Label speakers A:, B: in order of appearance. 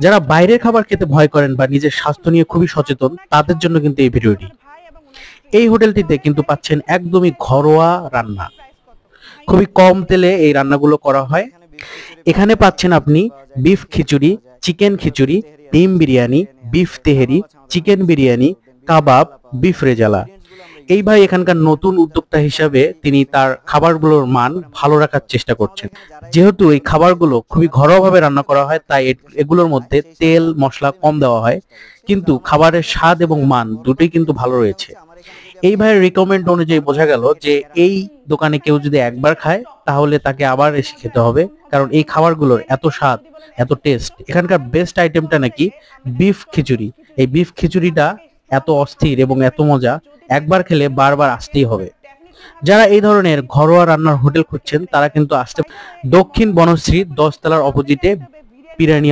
A: যারা বাইরের খাবার খেতে ভয় করেন বা নিজের স্বাস্থ্য নিয়ে খুবই সচেতন তাদের জন্য কিন্তু এই ভিডিওটি। এই হোটেলটিতে কিন্তু পাচ্ছেন একদমই ঘরোয়া রান্না, খুবই কম তেলে এই রান্নাগুলো করা হয়। এখানে পাচ্ছেন আপনি বিফ খিচুড়ি, চিকেন খিচুড়ি, ডিম বিরিয়ানি, বিফ তেহেরি, চিকেন বিরিয়ানি, কাবাব, বিফ রেজালা। এই ভাই এখানকার নতুন উদ্যোক্তা হিসাবে তিনি তার খাবারগুলোর মান ভালো রাখার চেষ্টা করছেন। যেহেতু এই খাবারগুলো খুবই ঘরোয়াভাবে রান্না করা হয় তাই এগুলোর মধ্যে তেল মশলা কম দেওয়া হয়, কিন্তু খাবারের স্বাদ এবং মান দুটোই কিন্তু ভালো রয়েছে। এই ভাইয়ের রিকমেন্ড অনুযায়ী বোঝা গেল যে এই দোকানে কেউ যদি একবার খায় তাহলে তাকে আবার এসে খেতে হবে, কারণ এই খাবারগুলোর এত স্বাদ, এত টেস্ট। এখানকার বেস্ট আইটেমটা নাকি বিফ খিচুড়ি। এই বিফ খিচুড়িটা এত অস্থির এবং এত মজা, একবার খেলে বারবার আসতেই হবে। যারা এই ধরনের ঘরোয়া রান্নার হোটেল খুঁজছেন তারা কিন্তু আসতে দক্ষিণ বনশ্রী 10 তলার অপোজিটে পিরানি